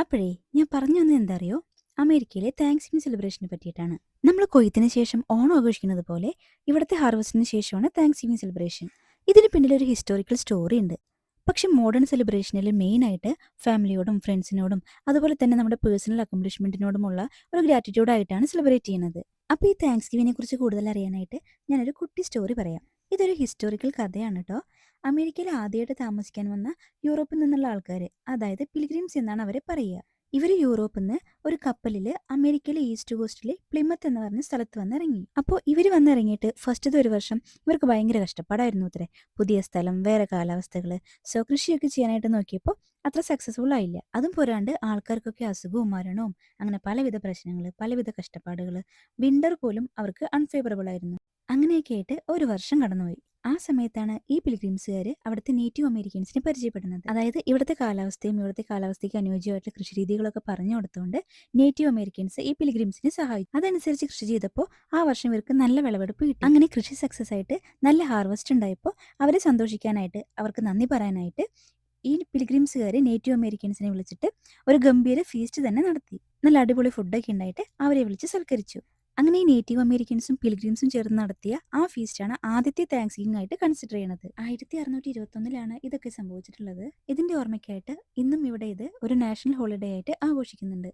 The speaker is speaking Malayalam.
അപ്പോഴേ ഞാൻ പറഞ്ഞു വന്നത് എന്താ അറിയോ? അമേരിക്കയിലെ താങ്ക്സ് ഗിവിംഗ് സെലിബ്രേഷനെ പറ്റിയിട്ടാണ്. നമ്മൾ കൊയ്ത്തിന് ശേഷം ഓണം ആഘോഷിക്കുന്നത് പോലെ ഇവിടുത്തെ ഹാർവസ്റ്റിന് ശേഷമാണ് താങ്ക്സ് ഗിവിംഗ് സെലിബ്രേഷൻ. ഇതിന് പിന്നിൽ ഒരു ഹിസ്റ്റോറിക്കൽ സ്റ്റോറി ഉണ്ട്. പക്ഷെ മോഡേൺ സെലിബ്രേഷനിൽ മെയിനായിട്ട് ഫാമിലിയോടും ഫ്രണ്ട്സിനോടും അതുപോലെ തന്നെ നമ്മുടെ പേഴ്സണൽ അക്കംപ്ലിഷ്മെന്റിനോടുമുള്ള ഒരു ഗ്രാറ്റിറ്റ്യൂഡ് ആയിട്ടാണ് സെലിബ്രേറ്റ് ചെയ്യുന്നത്. അപ്പോൾ ഈ താങ്ക്സ് ഗിവിങ്ങിനെ കുറിച്ച് കൂടുതൽ അറിയാനായിട്ട് ഞാനൊരു കുട്ടി സ്റ്റോറി പറയാം. ഇതൊരു ഹിസ്റ്റോറിക്കൽ കഥയാണ് കേട്ടോ. അമേരിക്കയിൽ ആദ്യമായിട്ട് താമസിക്കാൻ വന്ന യൂറോപ്പിൽ നിന്നുള്ള ആൾക്കാർ, അതായത് പിൽഗ്രിംസ് എന്നാണ് അവരെ പറയുക. ഇവർ യൂറോപ്പിൽ നിന്ന് ഒരു കപ്പലിൽ അമേരിക്കയിലെ ഈസ്റ്റ് കോസ്റ്റിലെ പ്ലിമത്ത് എന്ന് പറഞ്ഞ സ്ഥലത്ത് വന്നിറങ്ങി. അപ്പോൾ ഇവർ വന്നിറങ്ങിയിട്ട് ഫസ്റ്റത്തെ ഒരു വർഷം ഇവർക്ക് ഭയങ്കര കഷ്ടപ്പാടായിരുന്നു അത്രേ. പുതിയ സ്ഥലം, വേറെ കാലാവസ്ഥകൾ. സോ കൃഷിയൊക്കെ ചെയ്യാനായിട്ട് നോക്കിയപ്പോൾ അത്ര സക്സസ്ഫുൾ ആയില്ല. അതും പോരാണ്ട് ആൾക്കാർക്കൊക്കെ അസുഖവും മരണവും അങ്ങനെ പലവിധ പ്രശ്നങ്ങൾ, പലവിധ കഷ്ടപ്പാടുകൾ. വിന്റർ പോലും അവർക്ക് അൺഫേവറബിൾ ആയിരുന്നു. അങ്ങനെയൊക്കെ ആയിട്ട് ഒരു വർഷം കടന്നുപോയി. ആ സമയത്താണ് ഈ പിൽഗ്രിംസുകാർ അവിടുത്തെ നേറ്റീവ് അമേരിക്കൻസിനെ പരിചയപ്പെടുന്നത്. അതായത് ഇവിടുത്തെ കാലാവസ്ഥയും ഇവിടുത്തെ കാലാവസ്ഥയ്ക്ക് അനുയോജ്യമായിട്ടുള്ള കൃഷിരീതികളൊക്കെ പറഞ്ഞു കൊടുത്തുകൊണ്ട് നേറ്റീവ് അമേരിക്കൻസ് ഈ പിൽഗ്രിംസിനെ സഹായിച്ചു. അതനുസരിച്ച് കൃഷി ചെയ്തപ്പോൾ ആ വർഷം ഇവർക്ക് നല്ല വിളവെടുപ്പ് കിട്ടി. അങ്ങനെ കൃഷി സക്സസ് ആയിട്ട് നല്ല ഹാർവസ്റ്റ് ഉണ്ടായപ്പോൾ അവരെ സന്തോഷിക്കാനായിട്ട്, അവർക്ക് നന്ദി പറയാനായിട്ട് ഈ പിൽഗ്രിംസുകാർ നേറ്റീവ് അമേരിക്കൻസിനെ വിളിച്ചിട്ട് ഒരു ഗംഭീര ഫീസ്റ്റ് തന്നെ നടത്തി. നല്ല അടിപൊളി ഫുഡൊക്കെ ഉണ്ടായിട്ട് അവരെ വിളിച്ച് സൽക്കരിച്ചു. അങ്ങനെ ഈ നേറ്റീവ് അമേരിക്കൻസും പിൽഗ്രിംസും ചേർന്ന് നടത്തിയ ആ ഫീസ്റ്റാണ് ആദ്യത്തെ താങ്ക്സ് ഗിവിംഗ് ആയിട്ട് കൺസിഡർ ചെയ്യുന്നത്. 1621 ഇതൊക്കെ സംഭവിച്ചിട്ടുള്ളത്. ഇതിന്റെ ഓർമ്മയ്ക്കായിട്ട് ഇന്നും ഇവിടെ ഇത് ഒരു നാഷണൽ ഹോളിഡേ ആയിട്ട് ആഘോഷിക്കുന്നുണ്ട്.